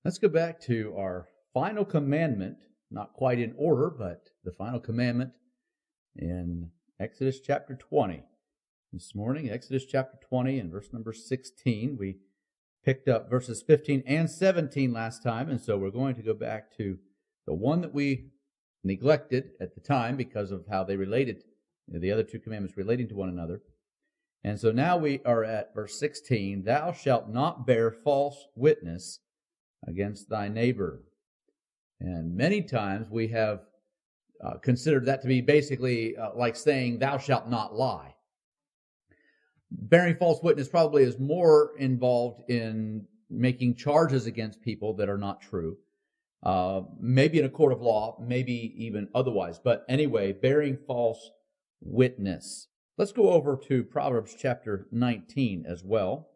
Let's go back to our final commandment, not quite in order, but the final commandment in Exodus chapter 20. This morning, Exodus chapter 20 and verse number 16. We picked up verses 15 and 17 last time, and so we're going to go back to the one that we neglected at the time because of how they related, the other two commandments relating to one another. And so now we are at verse 16. Thou shalt not bear false witness against thy neighbor. And many times we have considered that to be basically like saying thou shalt not lie. Bearing false witness probably is more involved in making charges against people that are not true. Maybe in a court of law, maybe even otherwise. But anyway, bearing false witness. Let's go over to Proverbs chapter 19 as well.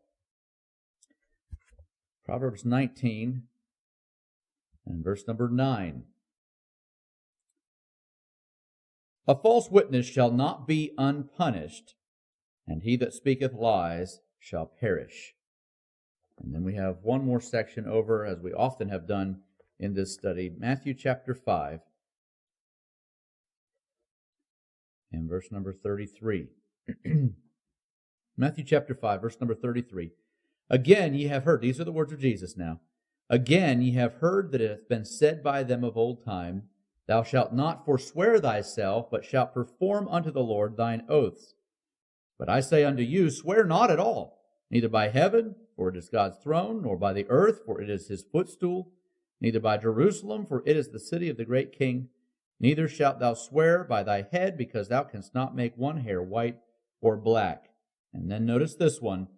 Proverbs 19 and verse number 9. A false witness shall not be unpunished, and he that speaketh lies shall perish. And then we have one more section over, as we often have done in this study, Matthew chapter 5 and verse number 33. Matthew chapter 5, verse number 33. Again ye have heard, these are the words of Jesus now. Again ye have heard that it hath been said by them of old time, Thou shalt not forswear thyself, but shalt perform unto the Lord thine oaths. But I say unto you, swear not at all, neither by heaven, for it is God's throne, nor by the earth, for it is his footstool, neither by Jerusalem, for it is the city of the great King. Neither shalt thou swear by thy head, because thou canst not make one hair white or black. And then notice this one.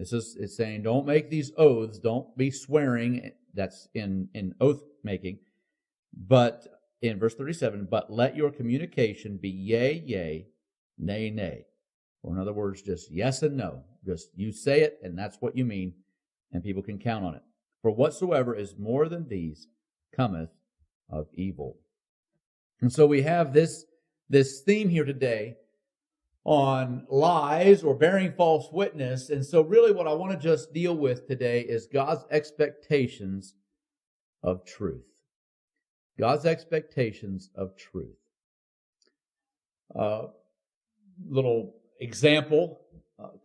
It's saying, don't make these oaths, don't be swearing. That's in oath making. But in verse 37, but let your communication be yea, yea, nay, nay. Or in other words, just yes and no. Just you say it, and that's what you mean, and people can count on it. For whatsoever is more than these cometh of evil. And so we have this theme here today on lies or bearing false witness. And so really what I want to just deal with today is God's expectations of truth. God's expectations of truth. Little example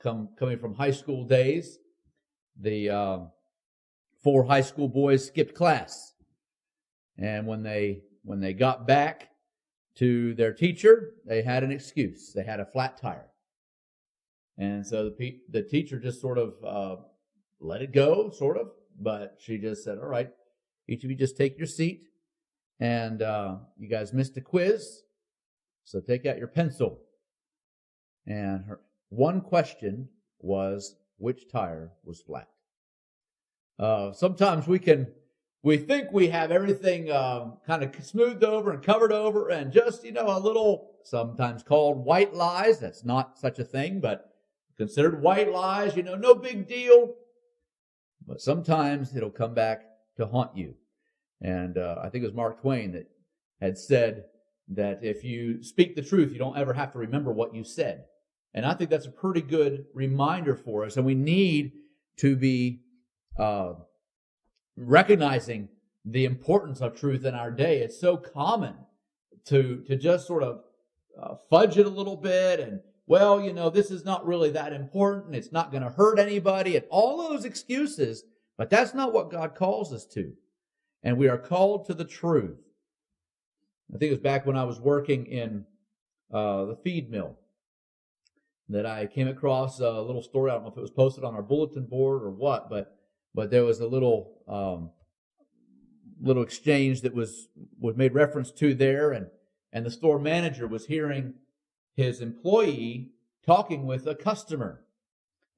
coming from high school days. The 4 high school boys skipped class. And when they got back to their teacher, they had an excuse. They had a flat tire. And so the teacher just sort of let it go, sort of. But she just said, all right, each of you just take your seat. And you guys missed a quiz, so take out your pencil. And her one question was, which tire was flat? Sometimes we think we have everything kind of smoothed over and covered over and just, a little, sometimes called white lies. That's not such a thing, but considered white lies, no big deal. But sometimes it'll come back to haunt you. And I think it was Mark Twain that had said that if you speak the truth, you don't ever have to remember what you said. And I think that's a pretty good reminder for us. And we need to be recognizing the importance of truth in our day. It's so common to just sort of fudge it a little bit and, this is not really that important. It's not going to hurt anybody and all those excuses. But that's not what God calls us to. And we are called to the truth. I think it was back when I was working in the feed mill that I came across a little story. I don't know if it was posted on our bulletin board or what, but there was a little exchange that was made reference to there, and the store manager was hearing his employee talking with a customer,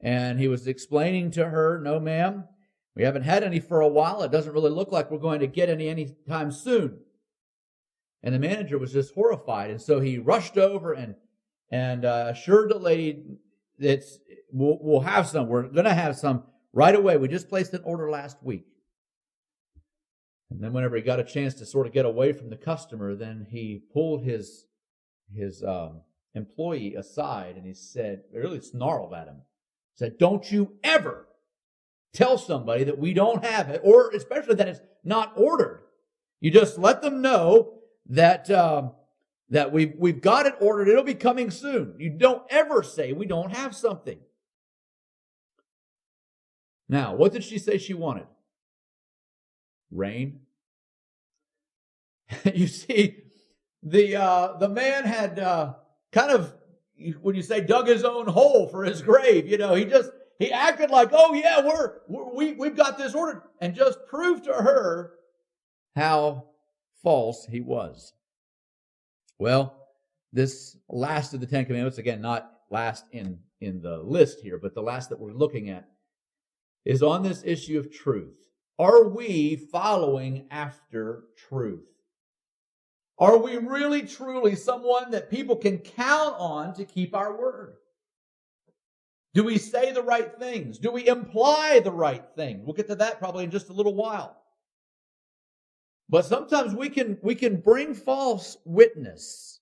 and he was explaining to her, "No, ma'am, we haven't had any for a while. It doesn't really look like we're going to get any anytime soon." And the manager was just horrified, and so he rushed over and assured the lady that we'll have some. We're going to have some right away. We just placed an order last week. And then whenever he got a chance to sort of get away from the customer, then he pulled his employee aside and he said, really snarled at him, said, "Don't you ever tell somebody that we don't have it, or especially that it's not ordered. You just let them know that that we've got it ordered. It'll be coming soon. You don't ever say we don't have something. Now, what did she say she wanted? Rain. You see, the man had kind of, when you say, dug his own hole for his grave. He acted like, oh yeah, we've got this ordered, and just proved to her how false he was. Well, this last of the Ten Commandments, again, not last in the list here, but the last that we're looking at, is on this issue of truth. Are we following after truth? Are we really, truly someone that people can count on to keep our word? Do we say the right things? Do we imply the right thing? We'll get to that probably in just a little while. But sometimes we can bring false witness.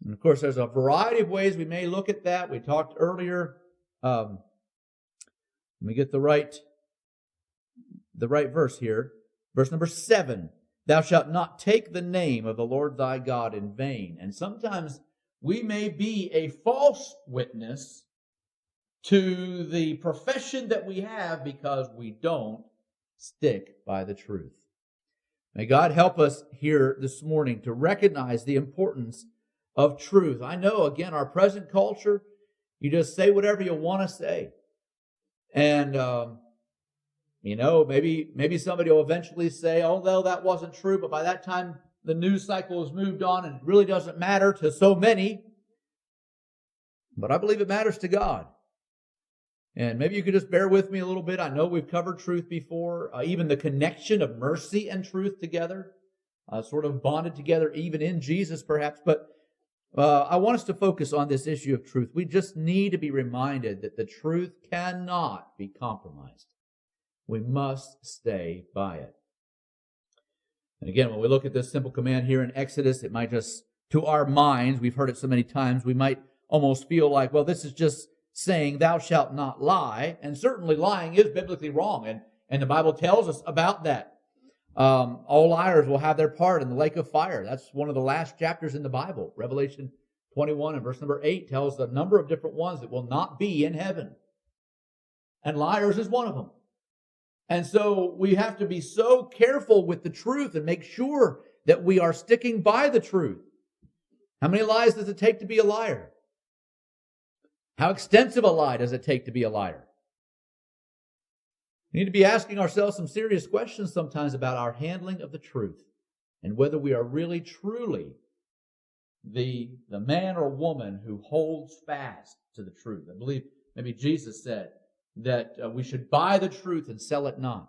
And of course, there's a variety of ways we may look at that. We talked earlier. Let me get the right verse here. Verse number 7. Thou shalt not take the name of the Lord thy God in vain. And sometimes we may be a false witness to the profession that we have because we don't stick by the truth. May God help us here this morning to recognize the importance of truth. I know, again, our present culture, you just say whatever you want to say. And, maybe somebody will eventually say, oh, no, that wasn't true. But by that time, the news cycle has moved on and it really doesn't matter to so many. But I believe it matters to God. And maybe you could just bear with me a little bit. I know we've covered truth before, even the connection of mercy and truth together, sort of bonded together even in Jesus perhaps. But I want us to focus on this issue of truth. We just need to be reminded that the truth cannot be compromised. We must stay by it. And again, when we look at this simple command here in Exodus, it might just, to our minds, we've heard it so many times, we might almost feel like, well, this is just saying, thou shalt not lie. And certainly lying is biblically wrong. And the Bible tells us about that. All liars will have their part in the lake of fire. That's one of the last chapters in the Bible. Revelation 21 and verse number 8 tells the number of different ones that will not be in heaven. And liars is one of them. And so we have to be so careful with the truth and make sure that we are sticking by the truth. How many lies does it take to be a liar? How extensive a lie does it take to be a liar? We need to be asking ourselves some serious questions sometimes about our handling of the truth and whether we are really, truly the man or woman who holds fast to the truth. I believe maybe Jesus said that we should buy the truth and sell it not.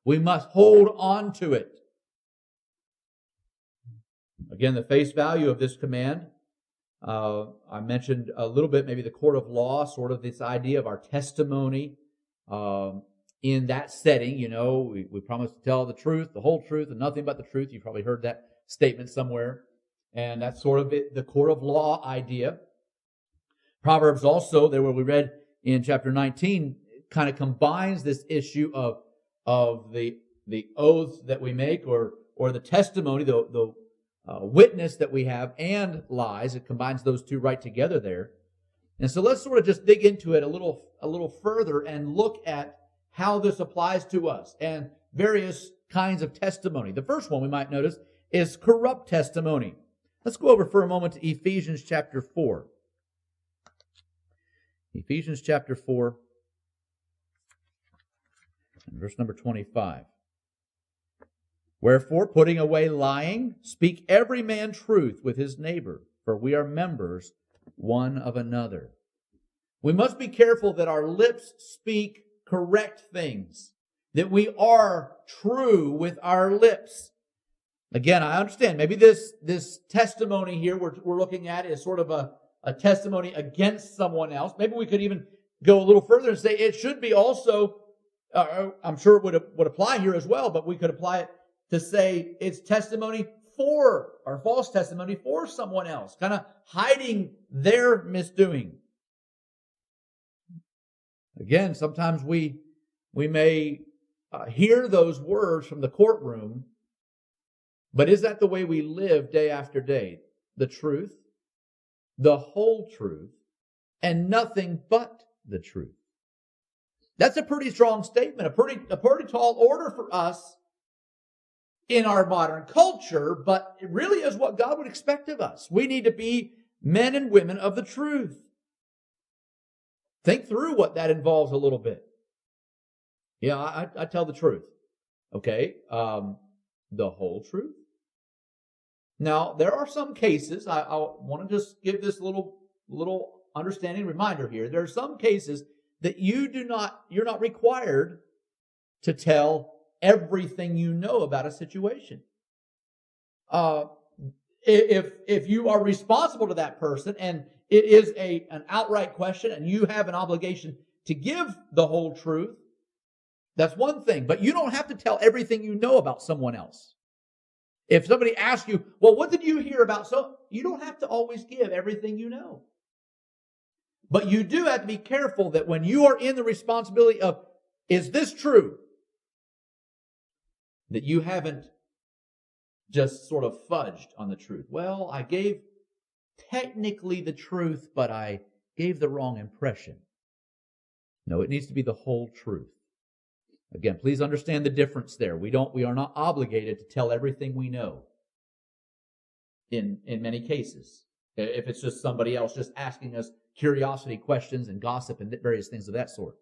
We must hold on to it. Again, the face value of this command, I mentioned a little bit, maybe the court of law, sort of this idea of our testimony. In that setting, we promise to tell the truth, the whole truth, and nothing but the truth. You've probably heard that statement somewhere. And that's sort of it, the court of law idea. Proverbs also, there where we read in chapter 19, kind of combines this issue of the oaths that we make or the testimony, the witness that we have, and lies. It combines those two right together there. And so let's sort of just dig into it a little further and look at how this applies to us and various kinds of testimony. The first one we might notice is corrupt testimony. Let's go over for a moment to Ephesians chapter 4. Ephesians chapter 4, and verse number 25. Wherefore, putting away lying, speak every man truth with his neighbor, for we are members one of another. We must be careful that our lips speak correct things, that we are true with our lips. Again, I understand maybe this testimony here we're looking at is sort of a testimony against someone else. Maybe we could even go a little further and say it should be also, I'm sure it would apply here as well, but we could apply it to say it's testimony for, or false testimony for someone else, kind of hiding their misdoing. Again, sometimes we We may hear those words from the courtroom, but is that the way we live day after day? The truth, the whole truth, and nothing but the truth. That's a pretty strong statement, a pretty tall order for us in our modern culture, but it really is what God would expect of us. We need to be men and women of the truth. Think through what that involves a little bit. Yeah, I tell the truth. Okay, the whole truth. Now, there are some cases, I want to just give this little understanding reminder here. There are some cases that you're not required to tell everything you know about a situation. If you are responsible to that person and it is an outright question and you have an obligation to give the whole truth, that's one thing. But you don't have to tell everything you know about someone else. If somebody asks you, well, what did you hear about? So you don't have to always give everything you know. But you do have to be careful that when you are in the responsibility of, is this true? That you haven't just sort of fudged on the truth. Well, I gave technically the truth, but I gave the wrong impression. No, it needs to be the whole truth. Again, please understand the difference there. We are not obligated to tell everything we know in many cases. If it's just somebody else just asking us curiosity questions and gossip and various things of that sort.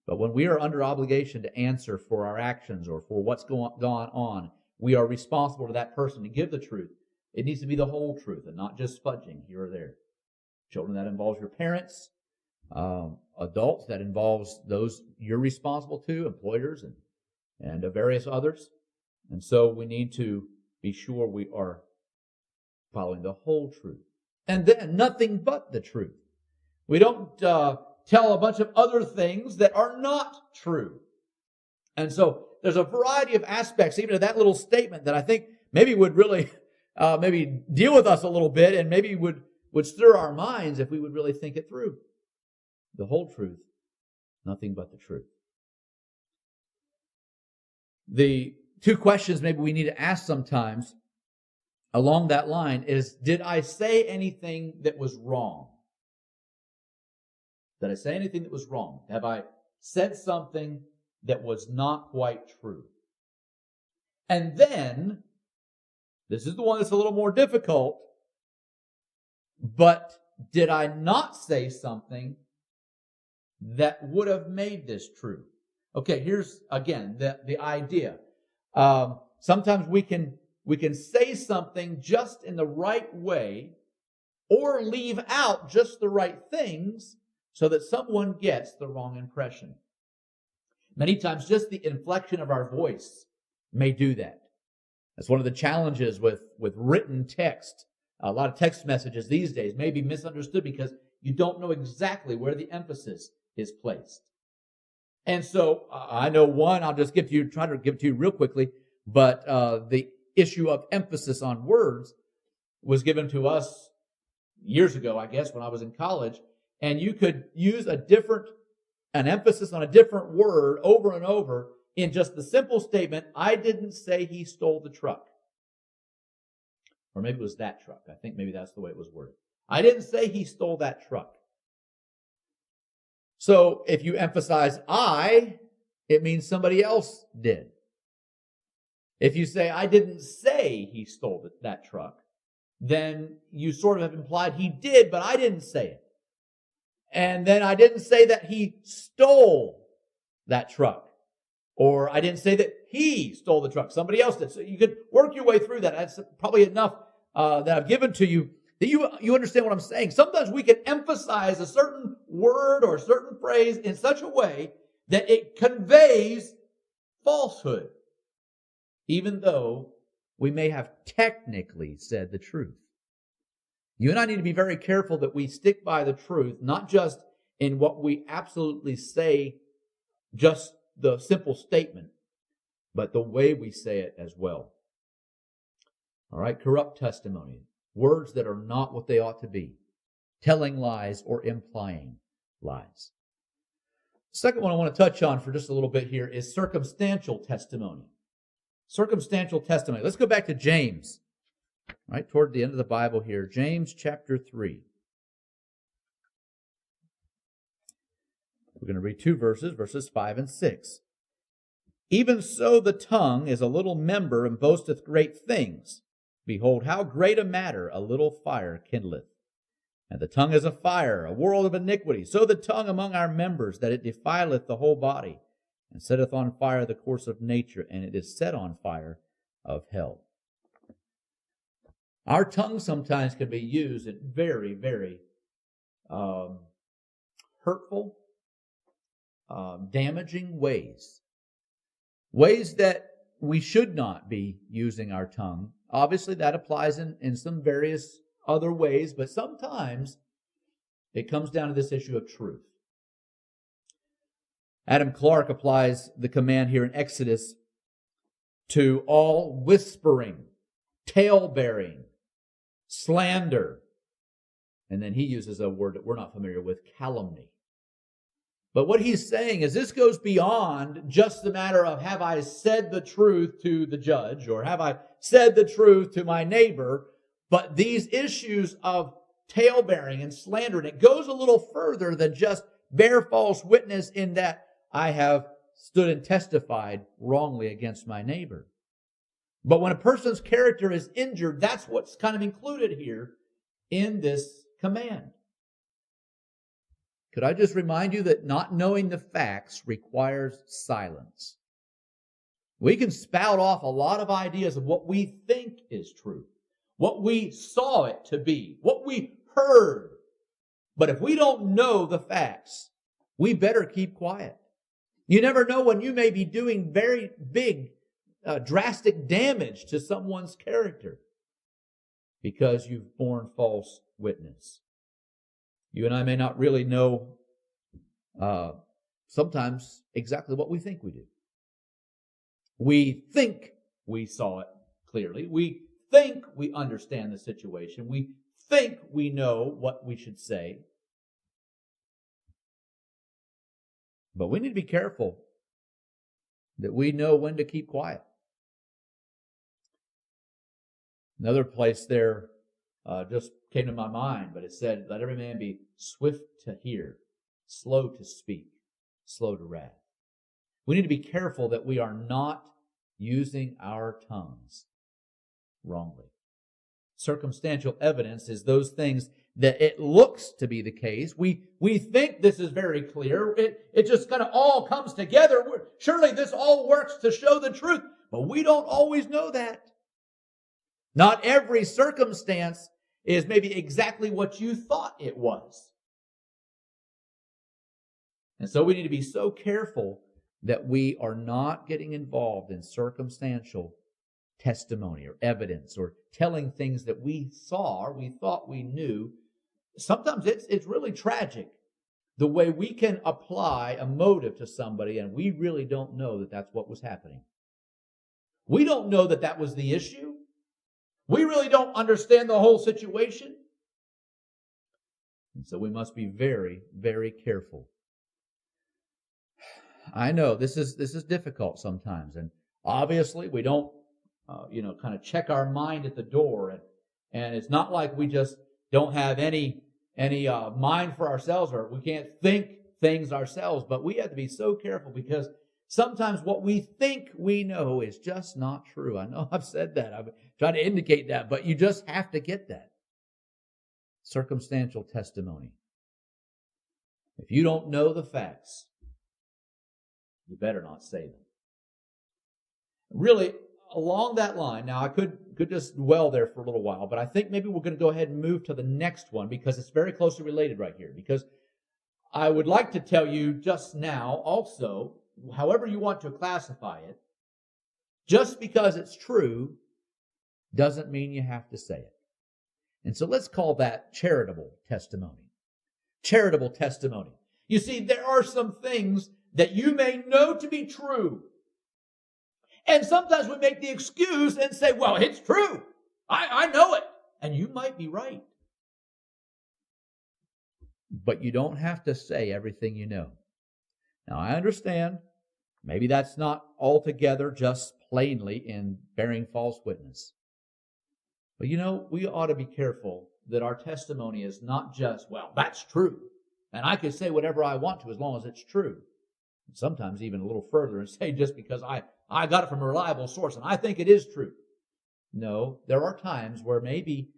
But when we are under obligation to answer for our actions or for what's gone on, we are responsible to that person to give the truth. It needs to be the whole truth and not just fudging here or there. Children, that involves your parents. Adults, that involves those you're responsible to, employers and various others. And so we need to be sure we are following the whole truth. And then nothing but the truth. We don't tell a bunch of other things that are not true. And so there's a variety of aspects, even of that little statement, that I think maybe would really maybe deal with us a little bit and maybe would stir our minds if we would really think it through. The whole truth, nothing but the truth. The two questions maybe we need to ask sometimes along that line is, did I say anything that was wrong? Did I say anything that was wrong? Have I said something that was not quite true? And then, this is the one that's a little more difficult, but did I not say something that would have made this true? Okay, here's again the idea. Sometimes we can say something just in the right way or leave out just the right things so that someone gets the wrong impression. Many times just the inflection of our voice may do that. That's one of the challenges with written text. A lot of text messages these days may be misunderstood because you don't know exactly where the emphasis is placed. And so I know one, I'll just try to give to you real quickly, but the issue of emphasis on words was given to us years ago, I guess, when I was in college, and you could use an emphasis on a different word over and over in just the simple statement, I didn't say he stole the truck. Or maybe it was that truck. I think maybe that's the way it was worded. I didn't say he stole that truck. So if you emphasize I, it means somebody else did. If you say, I didn't say he stole that truck, then you sort of have implied he did, but I didn't say it. And then I didn't say that he stole that truck. Or I didn't say that he stole the truck. Somebody else did. So you could work your way through that. That's probably enough that I've given to you that you understand what I'm saying. Sometimes we can emphasize a certain word or a certain phrase in such a way that it conveys falsehood, even though we may have technically said the truth. You and I need to be very careful that we stick by the truth, not just in what we absolutely say, just the simple statement, but the way we say it as well. All right, corrupt testimony, words that are not what they ought to be, telling lies or implying lies. Second one I want to touch on for just a little bit here is circumstantial testimony. Circumstantial testimony. Let's go back to James, right toward the end of the Bible here. James chapter 3. We're going to read two verses, verses 5 and 6. Even so the tongue is a little member and boasteth great things. Behold, how great a matter a little fire kindleth. And the tongue is a fire, a world of iniquity. So the tongue among our members, that it defileth the whole body, and setteth on fire the course of nature, and it is set on fire of hell. Our tongue sometimes can be used in very, very hurtful, damaging ways. Ways that we should not be using our tongue. Obviously, that applies in some various other ways, but sometimes it comes down to this issue of truth. Adam Clarke applies the command here in Exodus to all whispering, tale-bearing, slander, and then he uses a word that we're not familiar with, calumny. But what he's saying is this goes beyond just the matter of have I said the truth to the judge or have I said the truth to my neighbor, but these issues of tale-bearing and slander, and it goes a little further than just bear false witness in that I have stood and testified wrongly against my neighbor. But when a person's character is injured, that's what's kind of included here in this command. Could I just remind you that not knowing the facts requires silence? We can spout off a lot of ideas of what we think is true, what we saw it to be, what we heard. But if we don't know the facts, we better keep quiet. You never know when you may be doing very big, drastic damage to someone's character because you've borne false witness. You and I may not really know sometimes exactly what we think we do. We think we saw it clearly. We think we understand the situation. We think we know what we should say. But we need to be careful that we know when to keep quiet. Another place there just came to my mind, but it said, let every man be swift to hear, slow to speak, slow to wrath. We need to be careful that we are not using our tongues wrongly. Circumstantial evidence is those things that it looks to be the case. We think this is very clear. It just kind of all comes together. Surely this all works to show the truth, but we don't always know that. Not every circumstance is maybe exactly what you thought it was. And so we need to be so careful that we are not getting involved in circumstantial testimony or evidence or telling things that we saw or we thought we knew. Sometimes it's really tragic the way we can apply a motive to somebody and we really don't know that that's what was happening. We don't know that that was the issue. We really don't understand the whole situation. And so we must be very, very careful. I know this is difficult sometimes, and obviously we don't, kind of check our mind at the door, and it's not like we just don't have any mind for ourselves, or we can't think things ourselves. But we have to be so careful because sometimes what we think we know is just not true. I know I've said that. I've tried to indicate that, but you just have to get that. Circumstantial testimony. If you don't know the facts, you better not say them. Really, along that line, now I could just dwell there for a little while, but I think maybe we're going to go ahead and move to the next one because it's very closely related right here. Because I would like to tell you just now also, however you want to classify it, just because it's true doesn't mean you have to say it. And so let's call that charitable testimony. Charitable testimony. You see, there are some things that you may know to be true. And sometimes we make the excuse and say, well, it's true. I know it. And you might be right. But you don't have to say everything you know. Now, I understand maybe that's not altogether just plainly in bearing false witness. But we ought to be careful that our testimony is not just, well, that's true, and I can say whatever I want to as long as it's true. And sometimes even a little further and say just because I got it from a reliable source and I think it is true. No, there are times where maybe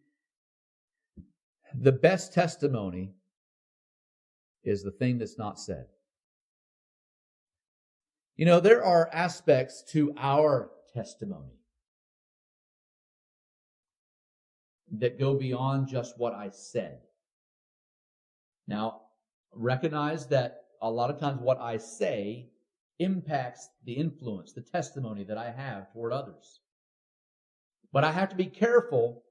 the best testimony is the thing that's not said. There are aspects to our testimony that go beyond just what I said. Now, recognize that a lot of times what I say impacts the influence, the testimony that I have toward others. But I have to be careful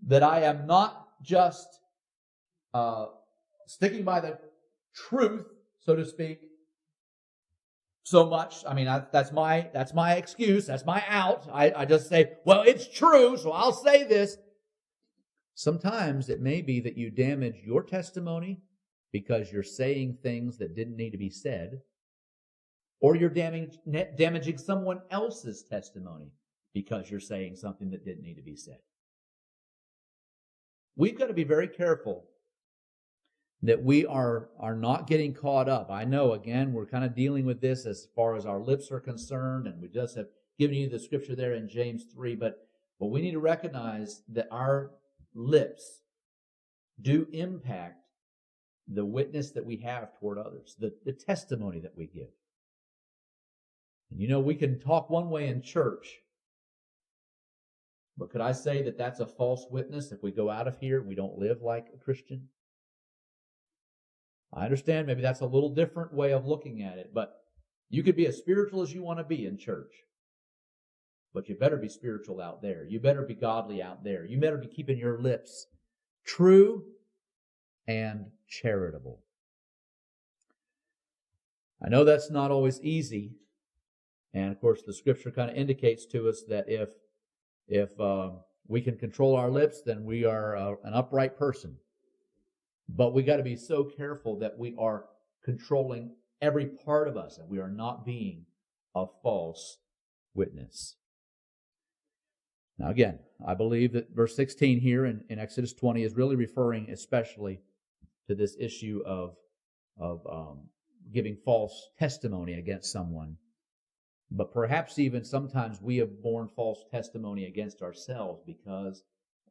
that I am not just sticking by the truth, so to speak, so much. I mean, that's my excuse. That's my out. I just say, well, it's true, so I'll say this. Sometimes it may be that you damage your testimony because you're saying things that didn't need to be said, or you're damaging someone else's testimony because you're saying something that didn't need to be said. We've got to be very careful that we are not getting caught up. I know, again, we're kind of dealing with this as far as our lips are concerned, and we just have given you the scripture there in James 3, but we need to recognize that our lips do impact the witness that we have toward others, the testimony that we give. And we can talk one way in church, but could I say that that's a false witness if we go out of here and we don't live like a Christian? I understand maybe that's a little different way of looking at it, but you could be as spiritual as you want to be in church. But you better be spiritual out there. You better be godly out there. You better be keeping your lips true and charitable. I know that's not always easy. And of course, the scripture kind of indicates to us that if we can control our lips, then we are an upright person. But we got to be so careful that we are controlling every part of us and we are not being a false witness. Now again, I believe that verse 16 here in Exodus 20 is really referring especially to this issue of giving false testimony against someone. But perhaps even sometimes we have borne false testimony against ourselves because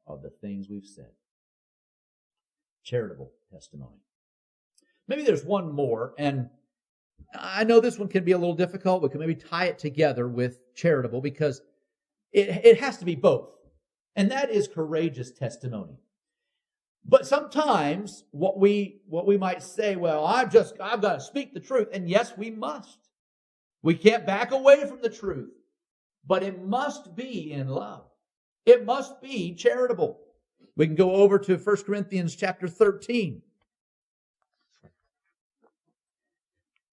of the things we've said. Charitable testimony. Maybe there's one more, and I know this one can be a little difficult. We can maybe tie it together with charitable because it has to be both. And that is courageous testimony. But sometimes what we might say, well, I've got to speak the truth. And yes, we must. We can't back away from the truth. But it must be in love. It must be charitable. We can go over to 1 Corinthians chapter 13.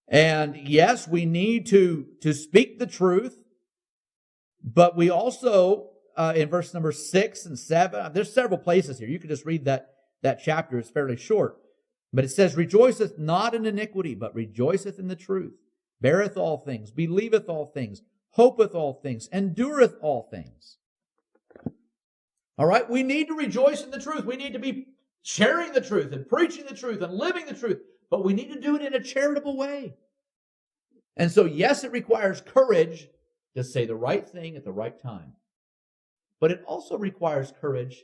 And yes, we need to speak the truth. But we also, in verse number 6 and 7, there's several places here. You can just read that chapter. It's fairly short. But it says, rejoiceth not in iniquity, but rejoiceth in the truth. Beareth all things, believeth all things, hopeth all things, endureth all things. All right, we need to rejoice in the truth. We need to be sharing the truth and preaching the truth and living the truth. But we need to do it in a charitable way. And so, yes, it requires courage to say the right thing at the right time. But it also requires courage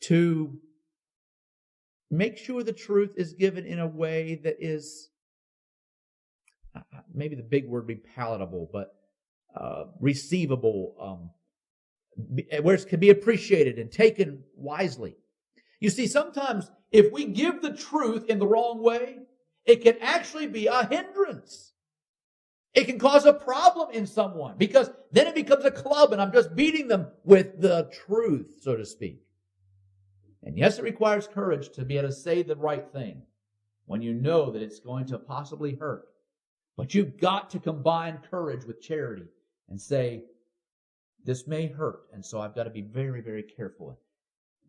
to make sure the truth is given in a way that is, maybe the big word would be palatable, but receivable, where it can be appreciated and taken wisely. You see, sometimes if we give the truth in the wrong way, it can actually be a hindrance. It can cause a problem in someone because then it becomes a club and I'm just beating them with the truth, so to speak. And yes, it requires courage to be able to say the right thing when you know that it's going to possibly hurt. But you've got to combine courage with charity and say, this may hurt, and so I've got to be very, very careful.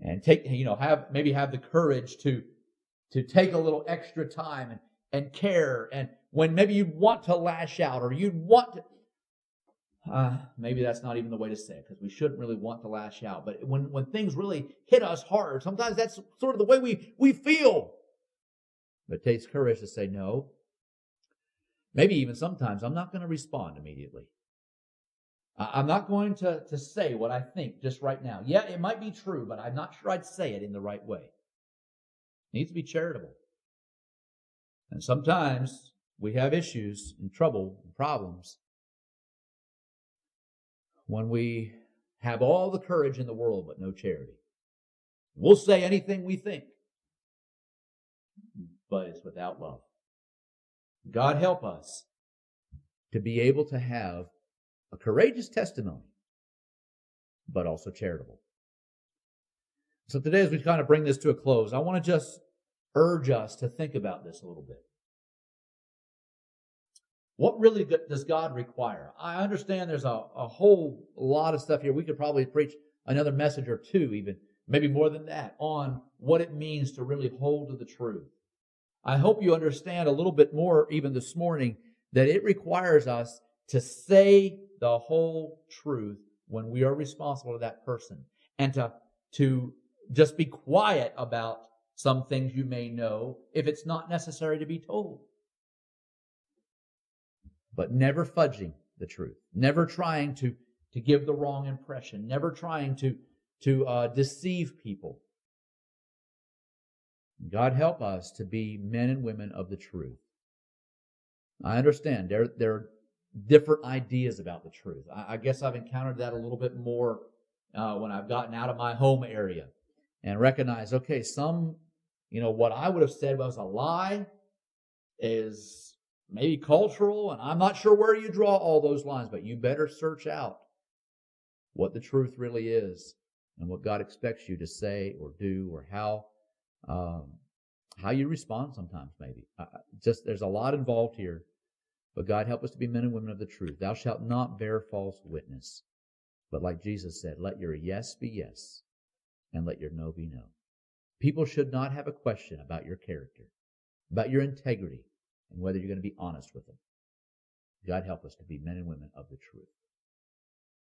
And have the courage to take a little extra time and care, and when maybe you'd want to lash out or you'd want to, maybe that's not even the way to say it, because we shouldn't really want to lash out. But when things really hit us hard, sometimes that's sort of the way we feel. But it takes courage to say no. Maybe even sometimes I'm not going to respond immediately. I'm not going to say what I think just right now. Yeah, it might be true, but I'm not sure I'd say it in the right way. It needs to be charitable. And sometimes we have issues and trouble and problems when we have all the courage in the world but no charity. We'll say anything we think, but it's without love. God help us to be able to have a courageous testimony, but also charitable. So today, as we kind of bring this to a close, I want to just urge us to think about this a little bit. What really does God require? I understand there's a whole lot of stuff here. We could probably preach another message or two, even maybe more than that, on what it means to really hold to the truth. I hope you understand a little bit more even this morning that it requires us to say the whole truth when we are responsible to that person, and to just be quiet about some things you may know if it's not necessary to be told. But never fudging the truth, never trying to give the wrong impression, never trying to deceive people. God help us to be men and women of the truth. I understand there are different ideas about the truth. I guess I've encountered that a little bit more when I've gotten out of my home area and recognized, okay, what I would have said was a lie is maybe cultural, and I'm not sure where you draw all those lines, but you better search out what the truth really is and what God expects you to say or do, or how you respond sometimes maybe. There's a lot involved here, but God help us to be men and women of the truth. Thou shalt not bear false witness, but like Jesus said, let your yes be yes, and let your no be no. People should not have a question about your character, about your integrity, and whether you're going to be honest with them. God help us to be men and women of the truth.